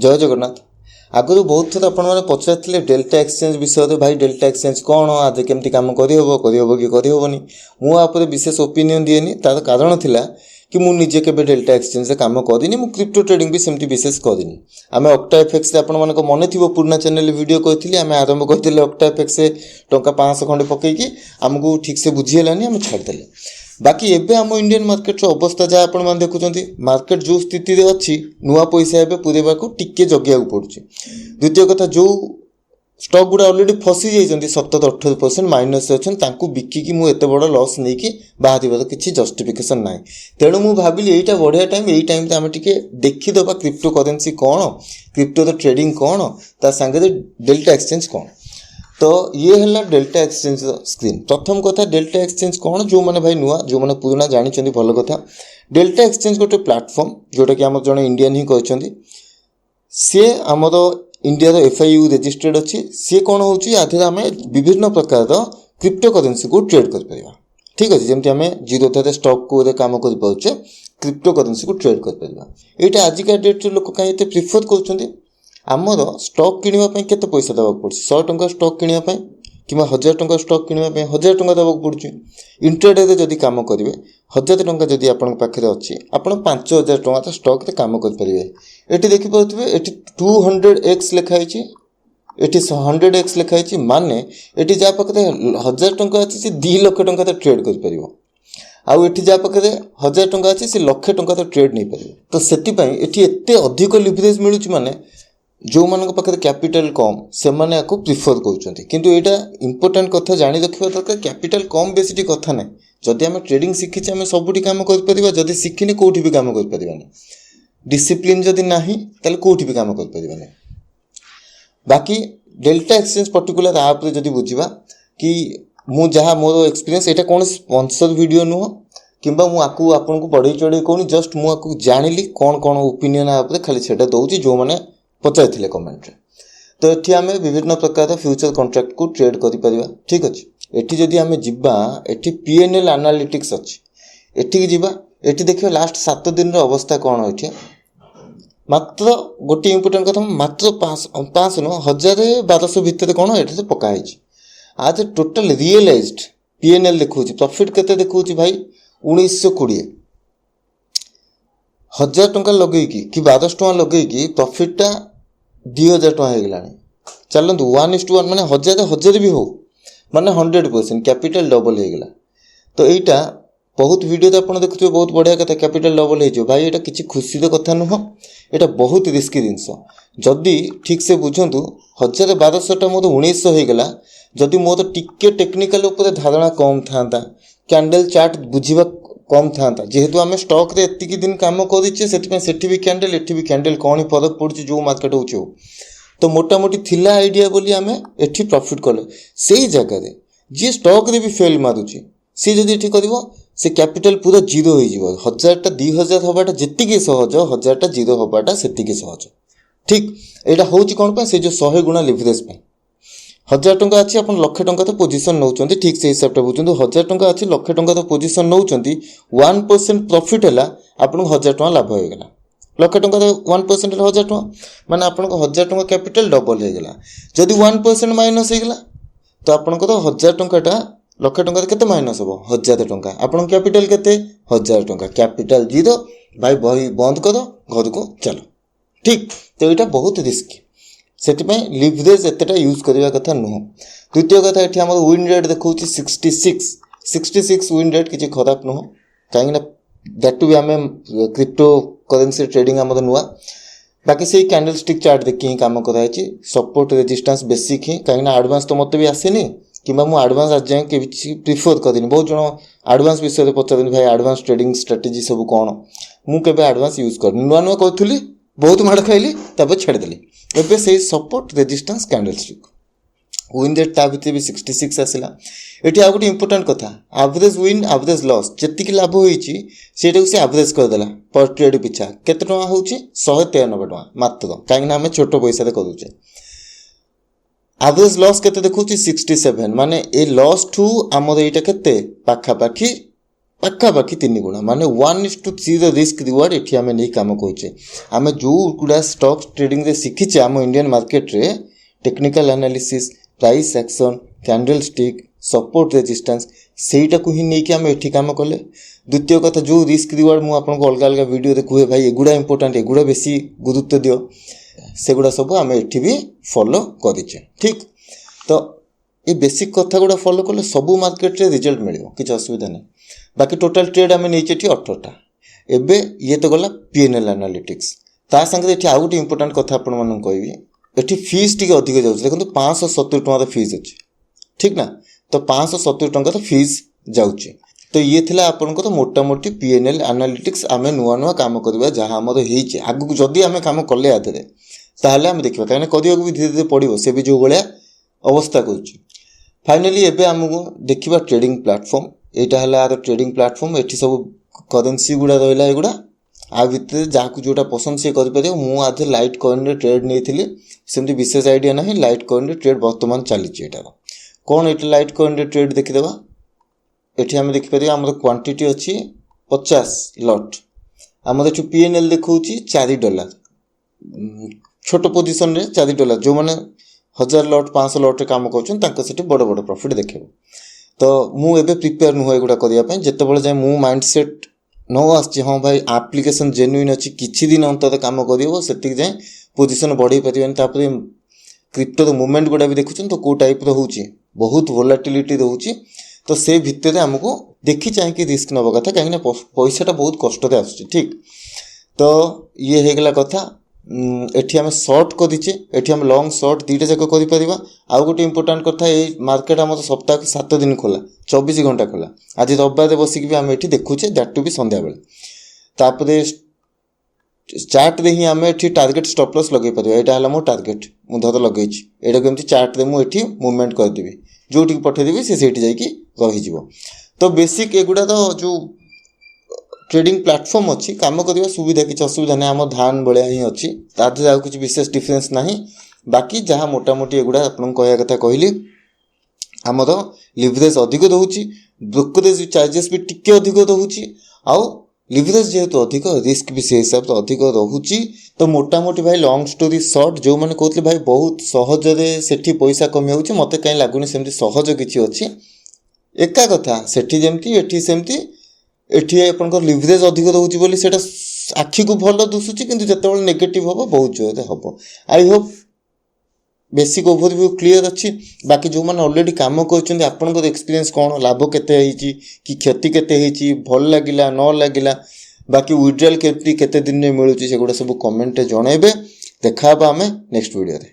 जय जगन्नाथ। आगु बहुत थर आपने पचारे डेल्टा एक्सचेंज विषय भाई डेल्टा एक्सचेंज कौन आज केमती कम करहब कि करहबनी मुझे विशेष ओपिनियन दिएनी तार कारण थिला कि मुझे निजे के डेल्टा एक्सचेंज कम करनी मुझे क्रिप्टो ट्रेडिंग भी सेमती विशेष करनी आम ऑक्टा एफएक्स आपण मन मन थी पुराना चैनल वीडियो कही आम आरंभ करते ऑक्टा एफएक्स टंका 500 खंडे पकईकि आमको ठीक से बुझीगलानी आम छाड़देले। बाकी एबे आम इंडियन मार्केट अवस्था जहाँ आप देखुं मार्केट जो स्थिति अच्छी नुआ पैसा एवं पूरेबा को टिके जगिया पड़ुଛି। द्वितीय कथा जो स्टॉक गुड़ा ऑलरेडी फसी जाइए 17-18% माइनस अच्छा बिकिकी मुझे एत बड़ लॉस नहीं कि बाहर किसी जस्टिफिकेशन ना तेणु मुझे भाविली यहीटा बढ़िया टाइम यही टाइम आम टे देखीदबा क्रिप्टो करेन्सी कौन क्रिप्टो ट्रेडिंग कौन ता सांगे डेल्टा एक्सचेंज कौन। तो ये है डेल्टा एक्सचेंज स्क्रीन। प्रथम कथा डेल्टा एक्सचेंज कौन जो मैंने भाई नुआ जो मैंने पुराना जानी भल कथा। डेल्टा एक्सचेंज गोटे प्लाटफर्म जोटा कि आम जड़े इंडियन ही कहते सी आमर इंडिया FIU रेजिस्टर्ड अच्छी सी कौन होती आम विभिन्न प्रकार क्रिप्टो करेन्सी को ट्रेड कर ठीक अच्छे जमी आम जीरो स्टॉक को काम कर क्रिप्टो करेन्सी को ट्रेड कर यहाँ आजिका डेट्रे लोक कहीं प्रिफर कर आमर स्टॉक किणवाई केते पैसा देवाक पड़े 100 टंका स्टॉक किणवाई कि 1000 टंका स्टॉक किणवाई 1000 टंका देवाक पड़े। इंट्राडे जदि काम करेंगे 1000 टंका जदि आपन पाखे अच्छी आप 5000 टंका स्टॉक काम करेंगे। ये देखिपे ये 200x लिखाई ये 100x लिखाई माने ये जहाँ पाखे 1000 टंका अच्छी से 2 लाख टंका ट्रेड कर आउ एठी जहाँ पाखे 1000 टंका अच्छी से लक्षे टंका ट्रेड नहीं पारे। तो से एते अधिक लिवरेज मिलूँ माने जो मान पाखे कैपिटल कम से मैंने आपको प्रिफर कर किंतु यहाँ इंपोर्टेंट कथा जानी रखा दरकार कैपिटल कम बेसी कथा ना जदि आम ट्रेडिंग शिखीचे आम सबुठी काम कर जदि शिखिने कौटी भी काम कर डिसिप्लिन जदि ना ताले कौटी भी काम कर। बाकी डेल्टा एक्सचेंज पर्टिकुलर आप जदि बुझा कि मु जहाँ मोर एक्सपीरियंस यहाँ कौन स्पॉन्सर वीडियो नुह कि मुझे आपको बढ़ई चढ़ई कहूनी जस्ट मुझे जानिली कौन कौन ओपिनियन आप खाली से दूसरी जो मैंने पचारे कमेंट रे। तो ये आम विभिन्न प्रकार फ्यूचर कॉन्ट्रैक्ट को ट्रेड करिपरिबा ठीक अच्छे। एठी जदि आम जीवा एठी PNL एनालिटिक्स अच्छी एठी जीवा एठी देखिए लास्ट 7 दिन अवस्था कौन ये मात्र गोटे इंपोर्टेंट कथा मात्र 500 न 1200 भितर कौन ये पकाई आज टोटल रियलाइज्ड PNL देखा प्रॉफिट केते देखा भाई 1920 1000 टंका लगे कि 1200 टंका लगे कि प्रॉफिटा 2000 टंका हो गला चलतु 1:1 माने 1000 भी हो माने 100% कैपिटल डबल हो गला। तो यहाँ बहुत वीडियो तो आप देखुए बहुत बढ़िया कथा कैपिटल डबल हो भाई ये किसी खुशी कथा नुह ये बहुत रिस्की जिनस जदि ठीक से बुझंतु 1200 मोर 1900 हो गला जदि मोर टिके टेक्निकल धारणा कम था कैंडल चार्ट बुझा कम था जेहेतु आम स्टॉक रे एतिकी दिन काम करें से भी कैंडल एटी भी कैंडल कौन ही फरक पड़े जो मार्केट हो तो मोटामोटी थिला आइडिया बोली आम एटी प्रॉफिट कले से जगह जी स्टॉक रे भी फेल मारुची सी जदि एटी कर से कैपिटल पूरा जीरो हो 1000टा 2000 हवाटा जी सहज 1000टा जीरो हवाटा से सहज ठीक। यहाँ हूँ कौन से जो 100 गुणा लिवरेज 1000 टंका अच्छी आप लक्षे टंका तो पोजिशन नौ ठीक से हिसाब से बुझे 1000 टंका अच्छी लक्षे टंका तो पोजिशन नौ 1% प्रॉफिट है आपको 1000 टंका लाभ होगा लक्षे टंका तो 1% 1000 टंका माने आपको 1000 टंका कैपिटल डबल होगा जदि 1% माइनस होगा तो आपंकर 1000 टंका लक्षे टंका केते माइनस हम 1000 टंका आप कैपिटल केते 1000 टंका कैपिटल जीरो भाई बही बंद कर घर को चलो ठीक। तो यहाँ बहुत रिस्की से लिवरेज एतटा यूज करने कथा नुह। द्वितीय कथा ये आम विन रेट देखा 66 विन रेट किसी खराब नुह कहीं दैट टू भी आम क्रिप्टो करेन्सी ट्रेडिंग आम नुआ। बाकी से कैंडल स्टिक चार्ट देखिए ही कम कराई सपोर्ट रेजिस्टेंस बेसिक ही कहीं एडवांस तो मत भी आसेनी कि मुझे एडवांस आज जाए कि प्रिफर करें बहुत जन एडवांस विषय पचार भाई एडवांस ट्रेडिंग स्ट्राटेजी सब कौन मुझे एडवांस यूज कर नुआ नुआ करी बहुत माड़ खाइली छाड़देली एवं से support resistance candle stick win rate ता भर भी 66 आसला। ये आ गए इंपोर्टेंट कथा एवरेज विन एवरेज लॉस जी लाभ होती से एवरेज करदेला पर ट्रेड पिछा केते टंका हो 193 टंका मात्र कहीं आम छोट पैसा करुचे। एवरेज लॉस केते देखुची 67 माने ए लॉस ठू आमर यहाँ के पाखापाखि ପାଖାପାଖି 3 ଗୁଣା ମାନେ 1:3 ରିସ୍କ ରିୱାର୍ଡ଼ ଏଠି ଆମେ ନେଇ କାମ କରୁଛେ। ଆମେ ଯେଉଁଗୁଡ଼ା ଷ୍ଟକ୍ ଟ୍ରେଡ଼ିଂରେ ଶିଖିଛେ ଆମ ଇଣ୍ଡିଆନ୍ ମାର୍କେଟରେ technical analysis, price action, candle stick, support resistance, ସେଇଟାକୁ ହିଁ ନେଇକି ଆମେ ଏଠି କାମ କଲେ। ଦ୍ୱିତୀୟ କଥା, ଯେଉଁ ରିସ୍କ ରିୱାର୍ଡ଼ ମୁଁ ଆପଣଙ୍କୁ ଅଲଗା ଅଲଗା ଭିଡ଼ିଓରେ କୁହେ ଭାଇ ଏଗୁଡ଼ା ଇମ୍ପୋର୍ଟାଣ୍ଟ, ଏଗୁଡ଼ା ବେଶୀ ଗୁରୁତ୍ୱ ଦିଅ, ସେଗୁଡ଼ା ସବୁ ଆମେ ଏଠି ବି ଫଲୋ କରିଛେ। ଠିକ୍, ତ ଏ ବେସିକ୍ କଥା ଗୁଡ଼ା ଫଲୋ କଲେ ସବୁ ମାର୍କେଟରେ ରିଜଲ୍ଟ ମିଳିବ, କିଛି ଅସୁବିଧା ନାହିଁ। ବାକି ଟୋଟାଲ୍ ଟ୍ରେଡ୍ ଆମେ ନେଇଛେ ଏଠି 18ଟା। ଏବେ ଇଏ ତ ଗଲା PNL ଆନାଲିଟିକ୍ସ। ତା ସାଙ୍ଗରେ ଏଠି ଆଉ ଗୋଟେ ଇମ୍ପୋର୍ଟାଣ୍ଟ କଥା ଆପଣମାନଙ୍କୁ କହିବି, ଏଠି ଫିସ୍ ଟିକେ ଅଧିକ ଯାଉଛି। ଦେଖନ୍ତୁ 570 ଟଙ୍କାର ଫିସ୍ ଅଛି, ଠିକ୍ ନା? ତ 570 ଟଙ୍କାର ଫିସ୍ ଯାଉଛି। ତ ଇଏ ଥିଲା ଆପଣଙ୍କର ମୋଟାମୋଟି PNL ଆନାଲିଟିକ୍ସ। ଆମେ ନୂଆ ନୂଆ କାମ କରିବା ଯାହା ଆମର ହେଇଛି, ଆଗକୁ ଯଦି ଆମେ କାମ କଲେ ଆଧରେ ତାହେଲେ ଆମେ ଦେଖିବା, କାହିଁକିନା କରିବାକୁ ବି ଧୀରେ ଧୀରେ ପଡ଼ିବ, ସେ ବି ଯେଉଁ ଭଳିଆ ଅବସ୍ଥା କରୁଛି। ଫାଇନାଲି ଏବେ ଆମକୁ ଦେଖିବା ଟ୍ରେଡ଼ିଂ ପ୍ଲାଟଫର୍ମ। ଏଇଟା ହେଲା ଆର ଟ୍ରେଡ଼ିଂ ପ୍ଲାଟଫର୍ମ। ଏଠି ସବୁ କରେନ୍ସି ଗୁଡ଼ା ରହିଲା, ଏଗୁଡ଼ା ଆ ଭିତରେ ଯାହାକୁ ଯେଉଁଟା ପସନ୍ଦ ସିଏ କରିପାରିବ। ମୁଁ ଆଧେ ଲାଇଟ୍ କଏନ୍ରେ ଟ୍ରେଡ଼୍ ନେଇଥିଲି, ସେମିତି ବିଶେଷ ଆଇଡ଼ିଆ ନାହିଁ। ଲାଇଟ୍ କଏନ୍ରେ ଟ୍ରେଡ଼୍ ବର୍ତ୍ତମାନ ଚାଲିଛି। ଏଇଟାର କ'ଣ, ଏଇଟା ଲାଇଟ୍ କଏନ୍ରେ ଟ୍ରେଡ଼୍ ଦେଖିଦେବା। ଏଠି ଆମେ ଦେଖିପାରିବା ଆମର କ୍ୱାଣ୍ଟିଟି ଅଛି 50 ଲଟ୍। ଆମର ଏଠି PNL ଦେଖାଉଛି $4। ଛୋଟ ପୋଜିସନରେ $4। ଯେଉଁମାନେ 1000 ଲଟ୍ 500 ଲଟ୍ରେ କାମ କରୁଛନ୍ତି ତାଙ୍କ ସେଠି ବଡ଼ ବଡ଼ ପ୍ରଫିଟ୍ ଦେଖେଇବ। ତ ମୁଁ ଏବେ ପ୍ରିପେୟାର ନୁହଁ ଏଗୁଡ଼ା କରିବା ପାଇଁ। ଯେତେବେଳେ ଯାଏ ମୁଁ ମାଇଣ୍ଡ ସେଟ୍ ନ ଆସିଛି ହଁ ଭାଇ ଆପ୍ଲିକେସନ୍ ଜେନ୍ୟୁଇନ୍ ଅଛି, କିଛି ଦିନ ଅନ୍ତର କାମ କରିବ, ସେତିକି ଯାଏଁ ପୋଜିସନ୍ ବଢ଼େଇ ପାରିବାନି। ତାପରେ କ୍ରିପ୍ଟୋର ମୁଭମେଣ୍ଟ ଗୁଡ଼ା ବି ଦେଖୁଛନ୍ତି ତ କେଉଁ ଟାଇପ୍ର ହେଉଛି, ବହୁତ ଭୋଲାଟିଲିଟି ରହୁଛି। ତ ସେ ଭିତରେ ଆମକୁ ଦେଖି ଚାହିଁକି ରିସ୍କ ନେବା କଥା, କାହିଁକିନା ପଇସାଟା ବହୁତ କଷ୍ଟରେ ଆସୁଛି। ଠିକ୍, ତ ଇଏ ହେଇଗଲା କଥା। ଏଠି ଆମେ ସର୍ଟ କରିଛେ, ଏଠି ଆମେ ଲଙ୍ଗ୍ ସର୍ଟ ଦୁଇଟା ଯାକ କରିପାରିବା। ଆଉ ଗୋଟେ ଇମ୍ପୋର୍ଟାଣ୍ଟ କଥା, ଏଇ ମାର୍କେଟ ଆମର ସପ୍ତାହକୁ 7 ଦିନ ଖୋଲା, 24 ଘଣ୍ଟା ଖୋଲା। ଆଜି ରବିବାରରେ ବସିକି ବି ଆମେ ଏଠି ଦେଖୁଛେ, ଦ୍ୟାଟ୍ ଟୁ ବି ସନ୍ଧ୍ୟାବେଳେ। ତାପରେ ଚାର୍ଟରେ ହିଁ ଆମେ ଏଠି ଟାର୍ଗେଟ୍ ଷ୍ଟପ୍ ଲସ୍ ଲଗାଇ ପାରିବା। ଏଇଟା ହେଲା ମୋ ଟାର୍ଗେଟ୍, ମୁଁ ଧର ଲଗେଇଛି। ଏଇଟାକୁ ଏମିତି ଚାର୍ଟରେ ମୁଁ ଏଠି ମୁଭମେଣ୍ଟ କରିଦେବି, ଯେଉଁଠିକି ପଠାଇଦେବି ସେ ସେଇଠି ଯାଇକି ରହିଯିବ। ତ ବେସିକ୍ ଏଗୁଡ଼ା ତ ଯେଉଁ ଟ୍ରେଡ଼ିଂ ପ୍ଲାଟଫର୍ମ ଅଛି, କାମ କରିବା ସୁବିଧା, କିଛି ଅସୁବିଧା ନାହିଁ। ଆମ ଧାନ ଭଳିଆ ହିଁ ଅଛି, ତା ଦେହରେ ଆଉ କିଛି ବିଶେଷ ଡିଫରେନ୍ସ ନାହିଁ। ବାକି ଯାହା ମୋଟାମୋଟି ଏଗୁଡ଼ା ଆପଣଙ୍କୁ କହିବା କଥା କହିଲି। ଆମର ଲିଭରେଜ୍ ଅଧିକ ରହୁଛି, ବ୍ରୋକରେଜ୍ ଚାର୍ଜେସ୍ ବି ଟିକେ ଅଧିକ ରହୁଛି, ଆଉ ଲିଭରେଜ୍ ଯେହେତୁ ଅଧିକ, ରିସ୍କ ବି ସେ ହିସାବରେ ଅଧିକ ରହୁଛି। ତ ମୋଟାମୋଟି ଭାଇ ଲଙ୍ଗ୍ ଷ୍ଟୋରି ସର୍ଟ, ଯେଉଁମାନେ କହୁଥିଲେ ଭାଇ ବହୁତ ସହଜରେ ସେଠି ପଇସା କମି ଯାଉଛି, ମୋତେ କାହିଁ ଲାଗୁନି ସେମିତି ସହଜ କିଛି ଅଛି। ଏକା କଥା, ସେଠି ଯେମିତି ଏଠି ସେମିତି। ଏଠି ଆପଣଙ୍କର ଲିଭରେଜ୍ ଅଧିକ ରହୁଛି ବୋଲି ସେଇଟା ଆଖିକୁ ଭଲ ଦିଶୁଛି, କିନ୍ତୁ ଯେତେବେଳେ ନେଗେଟିଭ୍ ହେବ ବହୁତ ଜୋରରେ ହେବ। I Hope basic overview clear ଅଛି। ବାକି ଯେଉଁମାନେ ଅଲରେଡ଼ି କାମ କରୁଛନ୍ତି, ଆପଣଙ୍କର ଏକ୍ସପିରିଏନ୍ସ କ'ଣ, ଲାଭ କେତେ ହେଇଛି କି କ୍ଷତି କେତେ ହେଇଛି, ଭଲ ଲାଗିଲା ନ ଲାଗିଲା, ବାକି ୱିଡ୍ରଲ୍ କେତେ ଦିନରେ ମିଳୁଛି, ସେଗୁଡ଼ା ସବୁ କମେଣ୍ଟରେ ଜଣାଇବେ। ଦେଖା ହେବା ଆମେ ନେକ୍ସଟ ଭିଡ଼ିଓରେ।